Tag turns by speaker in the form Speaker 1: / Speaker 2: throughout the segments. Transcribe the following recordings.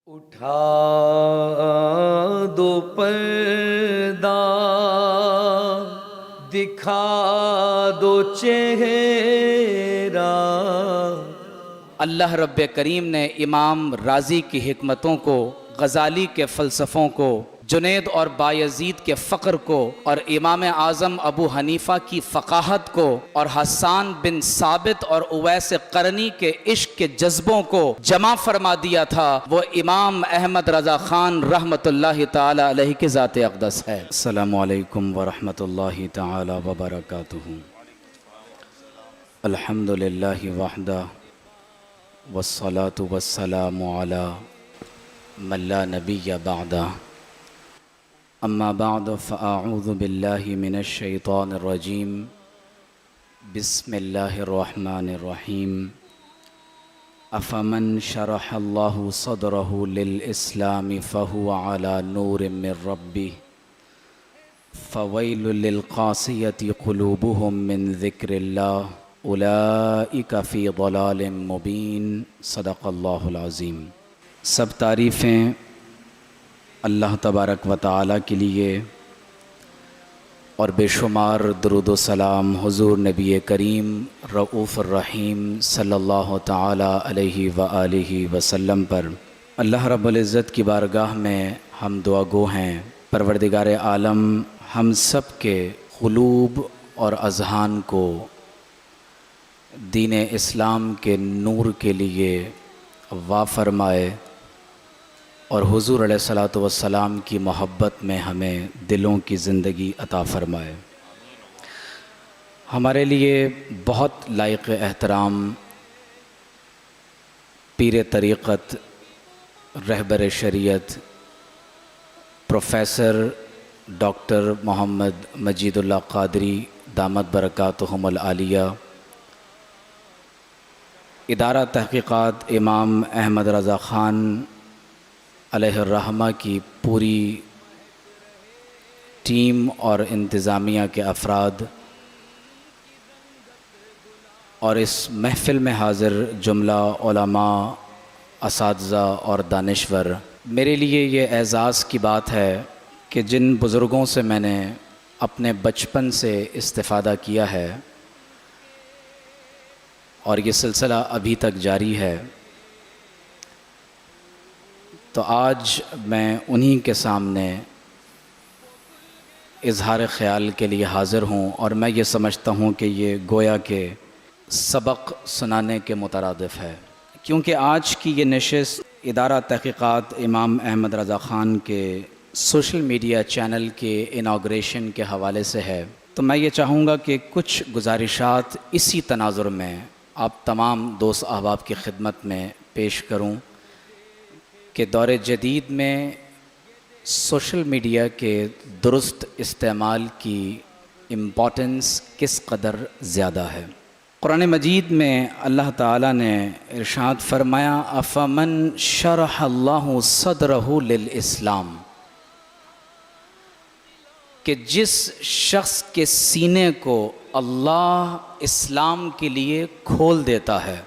Speaker 1: اٹھا دو پردہ، دکھا دو چہرہ۔
Speaker 2: اللہ رب کریم نے امام رازی کی حکمتوں کو، غزالی کے فلسفوں کو، جنید اور بایزید کے فقر کو، اور امام اعظم ابو حنیفہ کی فقاہت کو، اور حسان بن ثابت اور اویس قرنی کے عشق کے جذبوں کو جمع فرما دیا تھا، وہ امام احمد رضا خان رحمۃ اللہ تعالی علیہ کی ذات اقدس ہے۔ السلام علیکم ورحمۃ اللہ تعالی وبرکاتہ۔ الحمد للہ وحدہ والصلاة والسلام علی من لا نبی بعدہ، اما بعد فاعوذ باللہ من الشیطان الرجیم، بسم اللہ الرحمن الرحیم۔ افمن شرح اللہ صدرہ للاسلام فہو علی نور من ربہ فویل للقاسیۃ قلوبہم من ذکر اللہ اولئک فی ضلال مبین۔ صدق اللہ العظیم۔ سب تعریفیں اللہ تبارک و تعالیٰ کے لیے، اور بے شمار درود و سلام حضور نبی کریم رؤوف الرحیم صلی اللہ تعالیٰ علیہ وآلہ وسلم پر۔ اللہ رب العزت کی بارگاہ میں ہم دعا گو ہیں، پروردگار عالم ہم سب کے قلوب اور اذہان کو دین اسلام کے نور کے لیے وا فرمائے، اور حضور علیہ الصلاۃ والسلام کی محبت میں ہمیں دلوں کی زندگی عطا فرمائے۔ ہمارے لیے بہت لائق احترام پیر طریقت، رہبر شریعت، پروفیسر ڈاکٹر محمد مجید اللہ قادری دامت برکاتہم العالیہ، ادارہ تحقیقات امام احمد رضا خان علیہ الرحمہ کی پوری ٹیم اور انتظامیہ کے افراد، اور اس محفل میں حاضر جملہ علماء، اساتذہ اور دانشور، میرے لیے یہ اعزاز کی بات ہے کہ جن بزرگوں سے میں نے اپنے بچپن سے استفادہ کیا ہے، اور یہ سلسلہ ابھی تک جاری ہے، تو آج میں انہی کے سامنے اظہار خیال کے لیے حاضر ہوں، اور میں یہ سمجھتا ہوں کہ یہ گویا کہ سبق سنانے کے مترادف ہے، کیونکہ آج کی یہ نشست ادارہ تحقیقات امام احمد رضا خان کے سوشل میڈیا چینل کے اناگریشن کے حوالے سے ہے۔ تو میں یہ چاہوں گا کہ کچھ گزارشات اسی تناظر میں آپ تمام دوست احباب کی خدمت میں پیش کروں کہ دور جدید میں سوشل میڈیا کے درست استعمال کی امپورٹنس کس قدر زیادہ ہے۔ قرآن مجید میں اللہ تعالیٰ نے ارشاد فرمایا، افمن شرح اللہ صدرہ للاسلام، کہ جس شخص کے سینے کو اللہ اسلام کے لیے کھول دیتا ہے،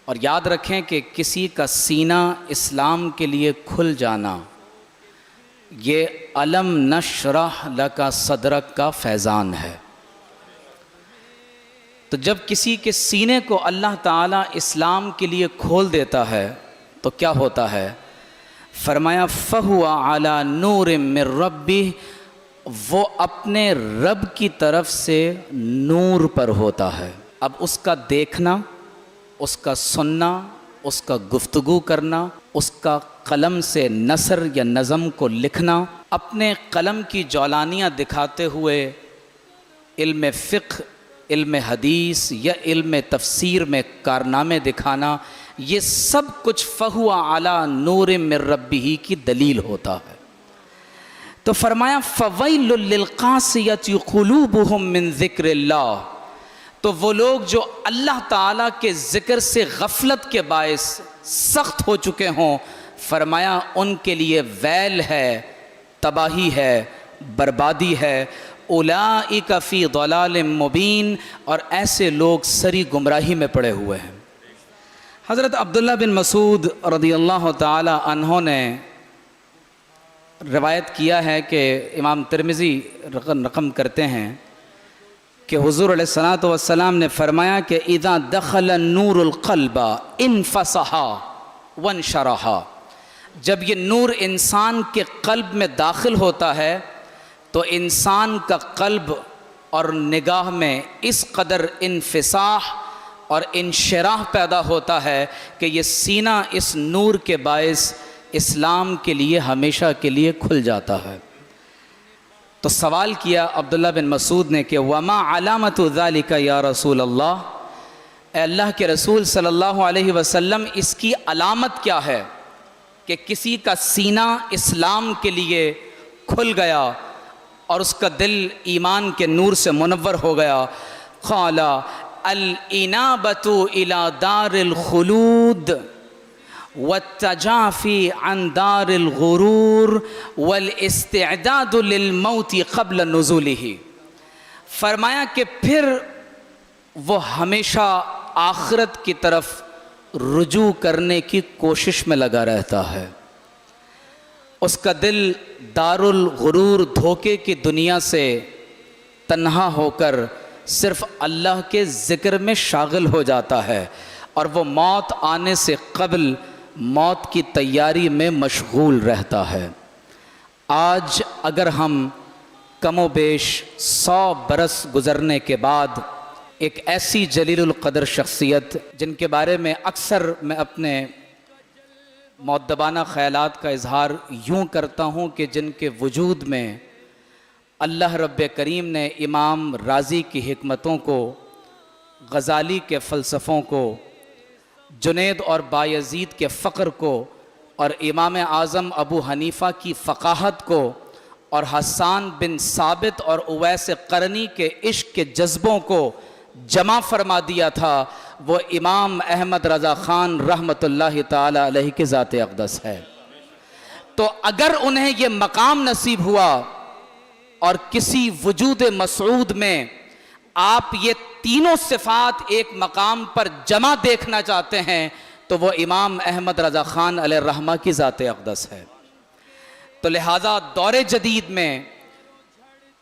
Speaker 2: اور یاد رکھیں کہ کسی کا سینہ اسلام کے لیے کھل جانا یہ الم نشرح لک صدرک کا فیضان ہے۔ تو جب کسی کے سینے کو اللہ تعالیٰ اسلام کے لیے کھول دیتا ہے تو کیا ہوتا ہے؟ فرمایا فہو علی نور من ربہ، وہ اپنے رب کی طرف سے نور پر ہوتا ہے۔ اب اس کا دیکھنا، اس کا سننا، اس کا گفتگو کرنا، اس کا قلم سے نثر یا نظم کو لکھنا، اپنے قلم کی جولانیاں دکھاتے ہوئے علم فقہ، علم حدیث یا علم تفسیر میں کارنامے دکھانا، یہ سب کچھ فہو علی نور من ربہ کی دلیل ہوتا ہے۔ تو فرمایا فویل للقاسیۃ قلوبہم من ذکر اللہ، تو وہ لوگ جو اللہ تعالیٰ کے ذکر سے غفلت کے باعث سخت ہو چکے ہوں، فرمایا ان کے لیے ویل ہے، تباہی ہے، بربادی ہے۔ اولئک فی ضلال مبین، اور ایسے لوگ سری گمراہی میں پڑے ہوئے ہیں۔ حضرت عبداللہ بن مسعود رضی اللہ تعالی عنہ نے روایت کیا ہے کہ امام ترمذی رقم کرتے ہیں کہ حضور علیہ الصلوۃ والسلام نے فرمایا کہ اذا دخل النور القلب انفسح وانشرح، جب یہ نور انسان کے قلب میں داخل ہوتا ہے تو انسان کا قلب اور نگاہ میں اس قدر انفساح اور انشراح پیدا ہوتا ہے کہ یہ سینہ اس نور کے باعث اسلام کے لیے ہمیشہ کے لیے کھل جاتا ہے۔ تو سوال کیا عبداللہ بن مسعود نے کہ وما علامت ذالک یا رسول اللہ، اے اللہ کے رسول صلی اللہ علیہ وسلم، اس کی علامت کیا ہے کہ کسی کا سینہ اسلام کے لیے کھل گیا اور اس کا دل ایمان کے نور سے منور ہو گیا؟ قال الانابۃ الی دار الخلود والتجافی عن دار الغرور والاستعداد للموت قبل نزولہ، فرمایا کہ پھر وہ ہمیشہ آخرت کی طرف رجوع کرنے کی کوشش میں لگا رہتا ہے، اس کا دل دار الغرور دھوکے کی دنیا سے تنہا ہو کر صرف اللہ کے ذکر میں شاغل ہو جاتا ہے، اور وہ موت آنے سے قبل موت کی تیاری میں مشغول رہتا ہے۔ آج اگر ہم کم و بیش 100 برس گزرنے کے بعد ایک ایسی جلیل القدر شخصیت جن کے بارے میں اکثر میں اپنے مؤدبانہ خیالات کا اظہار یوں کرتا ہوں کہ جن کے وجود میں اللہ رب کریم نے امام رازی کی حکمتوں کو، غزالی کے فلسفوں کو، جنید اور بایزید کے فقر کو، اور امام اعظم ابو حنیفہ کی فقاہت کو، اور حسان بن ثابت اور اویس قرنی کے عشق کے جذبوں کو جمع فرما دیا تھا، وہ امام احمد رضا خان رحمۃ اللہ تعالی علیہ کی ذات اقدس ہے۔ تو اگر انہیں یہ مقام نصیب ہوا اور کسی وجود مسعود میں آپ یہ تینوں صفات ایک مقام پر جمع دیکھنا چاہتے ہیں تو وہ امام احمد رضا خان علیہ الرحمہ کی ذات اقدس ہے۔ تو لہٰذا دور جدید میں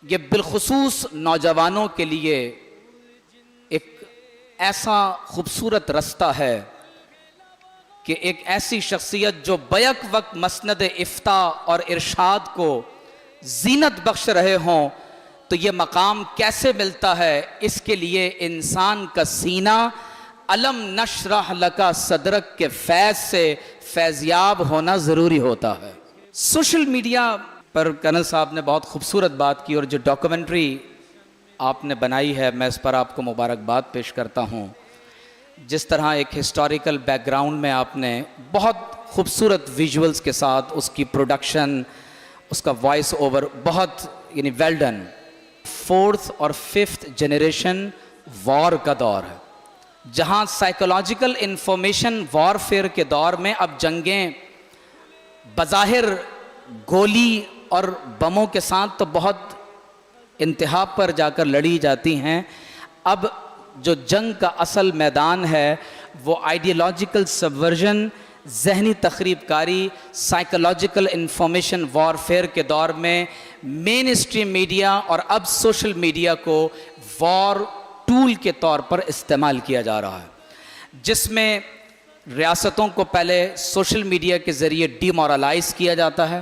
Speaker 2: یہ بالخصوص نوجوانوں کے لیے ایک ایسا خوبصورت رستہ ہے کہ ایک ایسی شخصیت جو بیک وقت مسند افتاء اور ارشاد کو زینت بخش رہے ہوں، تو یہ مقام کیسے ملتا ہے؟ اس کے لیے انسان کا سینہ الم نشرح لکا صدرک کے فیض سے فیضیاب ہونا ضروری ہوتا ہے۔ سوشل میڈیا پر کرنل صاحب نے بہت خوبصورت بات کی، اور جو ڈاکومنٹری آپ نے بنائی ہے میں اس پر آپ کو مبارکباد پیش کرتا ہوں۔ جس طرح ایک ہسٹوریکل بیک گراؤنڈ میں آپ نے بہت خوبصورت ویژولز کے ساتھ اس کی پروڈکشن، اس کا وائس اوور بہت یعنی ویل ڈن۔ 4th اور 5th جنریشن وار کا دور ہے، جہاں سائیکولوجیکل انفارمیشن وارفیئر کے دور میں اب جنگیں بظاہر گولی اور بموں کے ساتھ تو بہت انتہا پر جا کر لڑی جاتی ہیں، اب جو جنگ کا اصل میدان ہے وہ آئیڈیالوجیکل سبورژن، ذہنی تخریب کاری، سائیکولوجیکل انفارمیشن وارفیئر کے دور میں مین اسٹریم میڈیا اور اب سوشل میڈیا کو وار ٹول کے طور پر استعمال کیا جا رہا ہے، جس میں ریاستوں کو پہلے سوشل میڈیا کے ذریعے ڈی مورلائز کیا جاتا ہے،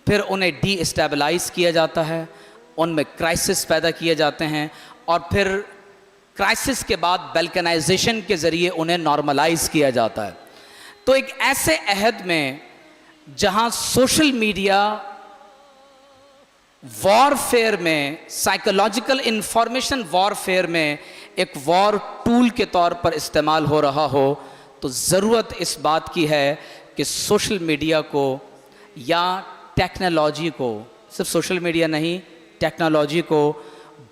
Speaker 2: پھر انہیں ڈی اسٹیبلائز کیا جاتا ہے، ان میں کرائسس پیدا کیے جاتے ہیں، اور پھر کرائسس کے بعد بیلکنائزیشن کے ذریعے انہیں نارملائز کیا جاتا ہے۔ تو ایک ایسے عہد میں جہاں سوشل میڈیا وارفیئر میں، سائیکولوجیکل انفارمیشن وارفیئر میں ایک وار ٹول کے طور پر استعمال ہو رہا ہو، تو ضرورت اس بات کی ہے کہ سوشل میڈیا کو یا ٹیکنالوجی کو، صرف سوشل میڈیا نہیں، ٹیکنالوجی کو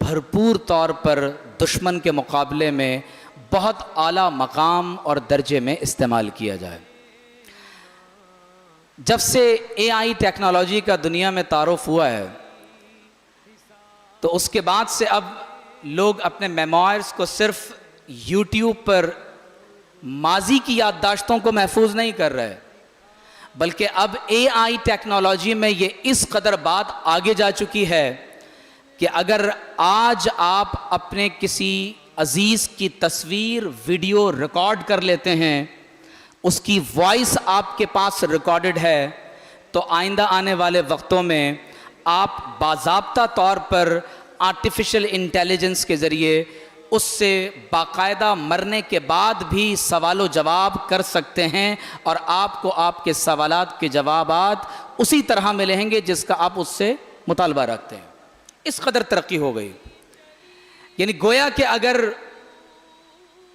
Speaker 2: بھرپور طور پر دشمن کے مقابلے میں بہت اعلیٰ مقام اور درجے میں استعمال کیا جائے۔ جب سے اے آئی ٹیکنالوجی کا دنیا میں تعارف ہوا ہے تو اس کے بعد سے اب لوگ اپنے میموائرز کو صرف یوٹیوب پر ماضی کی یادداشتوں کو محفوظ نہیں کر رہے، بلکہ اب اے آئی ٹیکنالوجی میں یہ اس قدر بات آگے جا چکی ہے کہ اگر آج آپ اپنے کسی عزیز کی تصویر ویڈیو ریکارڈ کر لیتے ہیں، اس کی وائس آپ کے پاس ریکارڈڈ ہے، تو آئندہ آنے والے وقتوں میں آپ باضابطہ طور پر آرٹیفیشل انٹیلیجنس کے ذریعے اس سے باقاعدہ مرنے کے بعد بھی سوال و جواب کر سکتے ہیں، اور آپ کو آپ کے سوالات کے جوابات اسی طرح ملیں گے جس کا آپ اس سے مطالبہ رکھتے ہیں۔ اس قدر ترقی ہو گئی، یعنی گویا کہ اگر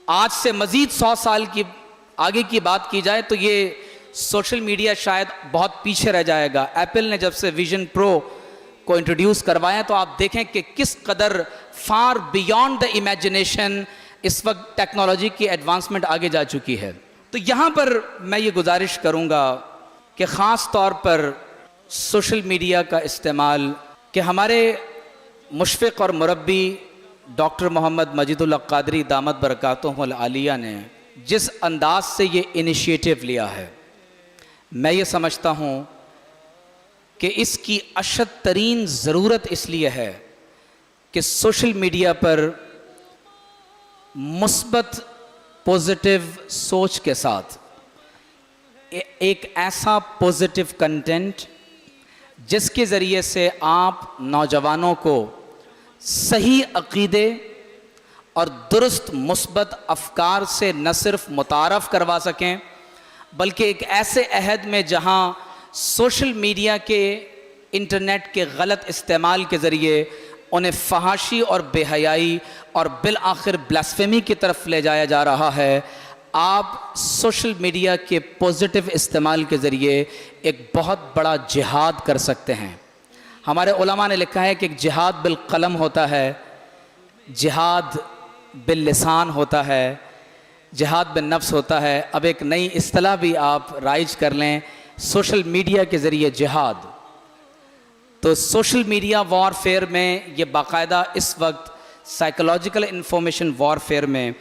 Speaker 2: آج سے مزید 100 سال کی آگے کی بات کی جائے تو یہ سوشل میڈیا شاید بہت پیچھے رہ جائے گا۔ ایپل نے جب سے ویژن پرو کو انٹروڈیوس کروایا تو آپ دیکھیں کہ کس قدر فار بیونڈ دا امیجنیشن اس وقت ٹیکنالوجی کی ایڈوانسمنٹ آگے جا چکی ہے۔ تو یہاں پر میں یہ گزارش کروں گا کہ خاص طور پر سوشل میڈیا کا استعمال، کہ ہمارے مشفق اور مربی ڈاکٹر محمد مجید اللہ قادری دامت برکاتہ العالیہ نے جس انداز سے یہ انیشیٹو لیا ہے، میں یہ سمجھتا ہوں کہ اس کی اشد ترین ضرورت اس لیے ہے کہ سوشل میڈیا پر مثبت پوزیٹیو سوچ کے ساتھ ایک ایسا پوزیٹیو کنٹینٹ جس کے ذریعے سے آپ نوجوانوں کو صحیح عقیدے اور درست مثبت افکار سے نہ صرف متعارف کروا سکیں، بلکہ ایک ایسے عہد میں جہاں سوشل میڈیا کے انٹرنیٹ کے غلط استعمال کے ذریعے انہیں فحاشی اور بے حیائی اور بالآخر بلاسفیمی کی طرف لے جایا جا رہا ہے، آپ سوشل میڈیا کے پوزیٹیو استعمال کے ذریعے ایک بہت بڑا جہاد کر سکتے ہیں۔ ہمارے علماء نے لکھا ہے کہ ایک جہاد بالقلم ہوتا ہے، جہاد باللسان ہوتا ہے، جہاد بالنفس ہوتا ہے۔ اب ایک نئی اصطلاح بھی آپ رائج کر لیں، سوشل میڈیا کے ذریعے جہاد۔ تو سوشل میڈیا وارفیئر میں یہ باقاعدہ اس وقت سائیکولوجیکل انفارمیشن وارفیئر میں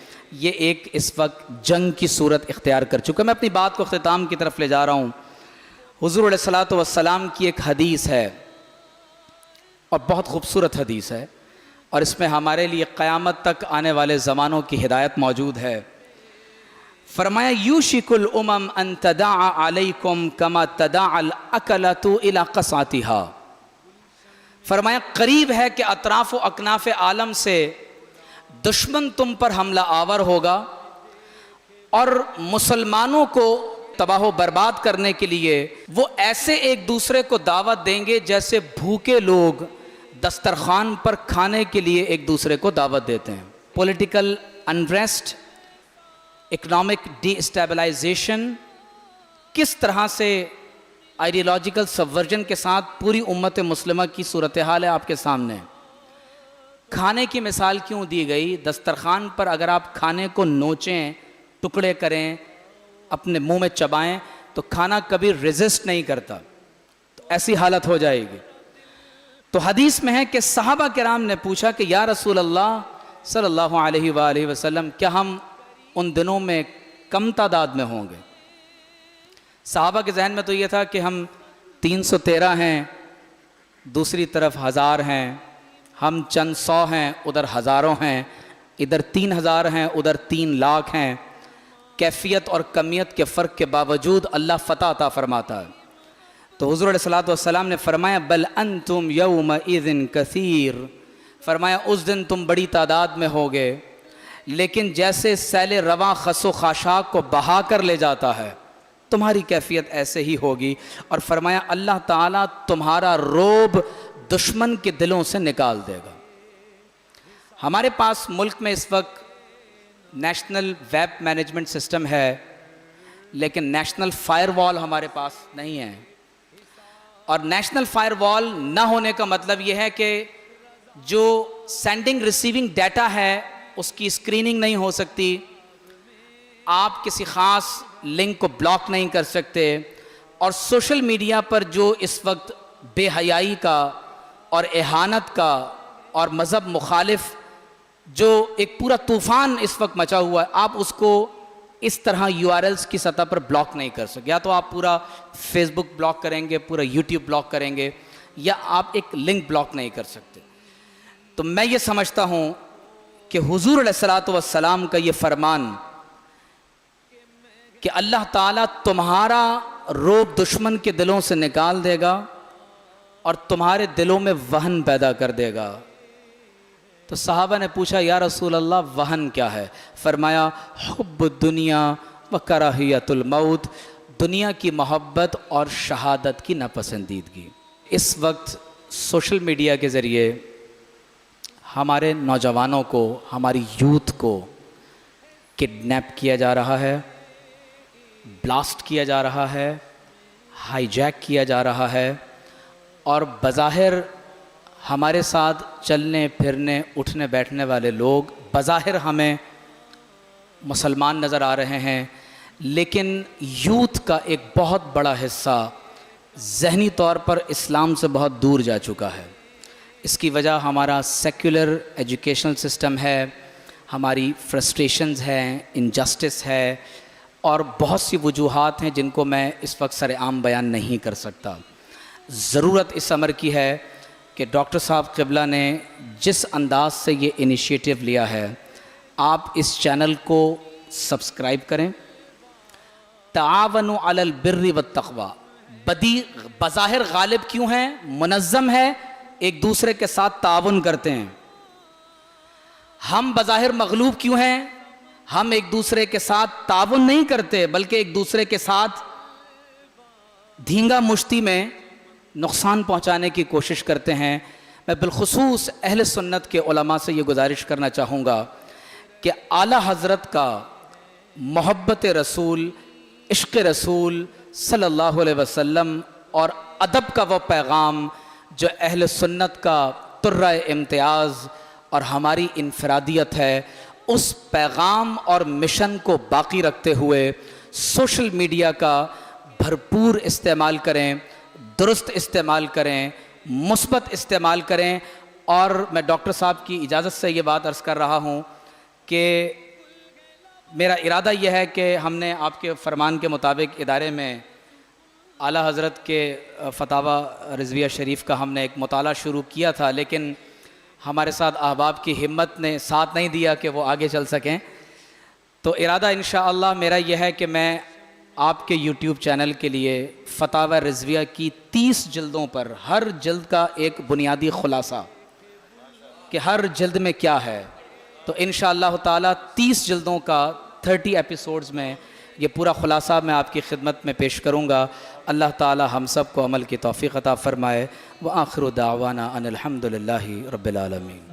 Speaker 2: یہ ایک اس وقت جنگ کی صورت اختیار کر چکا۔ میں اپنی بات کو اختتام کی طرف لے جا رہا ہوں۔ حضور علیہ الصلوۃ والسلام کی ایک حدیث ہے اور بہت خوبصورت حدیث ہے، اور اس میں ہمارے لیے قیامت تک آنے والے زمانوں کی ہدایت موجود ہے۔ فرمایا یوشک الامم ان تداعى علیکم کما تداعى الاکلۃ الی قصعتها، فرمایا قریب ہے کہ اطراف و اکناف عالم سے دشمن تم پر حملہ آور ہوگا، اور مسلمانوں کو تباہ و برباد کرنے کے لیے وہ ایسے ایک دوسرے کو دعوت دیں گے جیسے بھوکے لوگ دسترخوان پر کھانے کے لیے ایک دوسرے کو دعوت دیتے ہیں۔ Political unrest, economic D stabilisation, کس طرح سے آئیڈیالوجیکل سبورژن کے ساتھ پوری امت مسلمہ کی صورتحال ہے آپ کے سامنے۔ کھانے کی مثال کیوں دی گئی؟ دسترخوان پر اگر آپ کھانے کو نوچیں، ٹکڑے کریں، اپنے منہ میں چبائیں تو کھانا کبھی ریزسٹ نہیں کرتا، تو ایسی حالت ہو جائے گی۔ تو حدیث میں ہے کہ صحابہ کرام نے پوچھا کہ یا رسول اللہ صلی اللہ علیہ وآلہ وسلم، کیا ہم ان دنوں میں کم تعداد میں ہوں گے؟ صحابہ کے ذہن میں تو یہ تھا کہ ہم 313 ہیں، دوسری طرف 1000 ہیں، ہم چند 100 ہیں، ادھر ہزاروں ہیں، ادھر 3000 ہیں، ادھر 3 لاکھ ہیں۔ کیفیت اور کمیت کے فرق کے باوجود اللہ فتح عطا فرماتا ہے۔ تو حضور علیہ الصلوۃ والسلام نے فرمایا بل انتم یومئذ کثیر، فرمایا اس دن تم بڑی تعداد میں ہوگے، لیکن جیسے سیل رواں خس و خاشاک کو بہا کر لے جاتا ہے تمہاری کیفیت ایسے ہی ہوگی، اور فرمایا اللہ تعالیٰ تمہارا روب دشمن کے دلوں سے نکال دے گا۔ ہمارے پاس ملک میں اس وقت نیشنل ویب مینجمنٹ سسٹم ہے، لیکن نیشنل فائر وال ہمارے پاس نہیں ہے، اور نیشنل فائر وال نہ ہونے کا مطلب یہ ہے کہ جو سینڈنگ ریسیونگ ڈیٹا ہے اس کی اسکریننگ نہیں ہو سکتی، آپ کسی خاص لنک کو بلاک نہیں کر سکتے، اور سوشل میڈیا پر جو اس وقت بے حیائی کا اور اہانت کا اور مذہب مخالف جو ایک پورا طوفان اس وقت مچا ہوا ہے، آپ اس کو اس طرح URLs کی سطح پر بلاک نہیں کر سکتے. یا تو آپ پورا فیس بک بلاک کریں گے, پورا یوٹیوب بلاک کریں گے, یا آپ ایک لنک بلاک نہیں کر سکتے. تو میں یہ سمجھتا ہوں کہ حضور علیہ الصلوۃ والسلام کا یہ فرمان کہ اللہ تعالیٰ تمہارا روب دشمن کے دلوں سے نکال دے گا اور تمہارے دلوں میں وہن پیدا کر دے گا. تو صحابہ نے پوچھا یا رسول اللہ وہن کیا ہے؟ فرمایا حب الدنیا و کراہیت الموت, دنیا کی محبت اور شہادت کی ناپسندیدگی. اس وقت سوشل میڈیا کے ذریعے ہمارے نوجوانوں کو, ہماری یوتھ کو کڈنیپ کیا جا رہا ہے, بلاسٹ کیا جا رہا ہے, ہائی جیک کیا جا رہا ہے, اور بظاہر ہمارے ساتھ چلنے پھرنے اٹھنے بیٹھنے والے لوگ بظاہر ہمیں مسلمان نظر آ رہے ہیں, لیکن یوتھ کا ایک بہت بڑا حصہ ذہنی طور پر اسلام سے بہت دور جا چکا ہے. اس کی وجہ ہمارا سیکولر ایجوکیشنل سسٹم ہے, ہماری فرسٹریشنز ہیں, انجسٹس ہے, اور بہت سی وجوہات ہیں جن کو میں اس وقت سر عام بیان نہیں کر سکتا. ضرورت اس امر کی ہے کہ ڈاکٹر صاحب قبلہ نے جس انداز سے یہ انیشیٹو لیا ہے, آپ اس چینل کو سبسکرائب کریں. تعاونوا علی البر والتقوی, بدی بظاہر غالب کیوں ہیں؟ منظم ہے, ایک دوسرے کے ساتھ تعاون کرتے ہیں. ہم بظاہر مغلوب کیوں ہیں؟ ہم ایک دوسرے کے ساتھ تعاون نہیں کرتے, بلکہ ایک دوسرے کے ساتھ دھینگا مشتی میں نقصان پہنچانے کی کوشش کرتے ہیں. میں بالخصوص اہل سنت کے علماء سے یہ گزارش کرنا چاہوں گا کہ اعلیٰ حضرت کا محبت رسول, عشق رسول صلی اللہ علیہ وسلم اور ادب کا وہ پیغام جو اہل سنت کا ترہ امتیاز اور ہماری انفرادیت ہے, اس پیغام اور مشن کو باقی رکھتے ہوئے سوشل میڈیا کا بھرپور استعمال کریں, درست استعمال کریں, مثبت استعمال کریں. اور میں ڈاکٹر صاحب کی اجازت سے یہ بات عرض کر رہا ہوں کہ میرا ارادہ یہ ہے کہ ہم نے آپ کے فرمان کے مطابق ادارے میں اعلیٰ حضرت کے فتاوی رضویہ شریف کا ہم نے ایک مطالعہ شروع کیا تھا, لیکن ہمارے ساتھ احباب کی ہمت نے ساتھ نہیں دیا کہ وہ آگے چل سکیں. تو ارادہ انشاءاللہ میرا یہ ہے کہ میں آپ کے یوٹیوب چینل کے لیے فتاوی رضویہ کی 30 جلدوں پر ہر جلد کا ایک بنیادی خلاصہ کہ ہر جلد میں کیا ہے, تو انشاءاللہ تعالی 30 جلدوں کا 30 ایپیسوڈز میں یہ پورا خلاصہ میں آپ کی خدمت میں پیش کروں گا. اللہ تعالی ہم سب کو عمل کی توفیق عطا فرمائے. وآخر دعوانا ان الحمد للہ رب العالمین.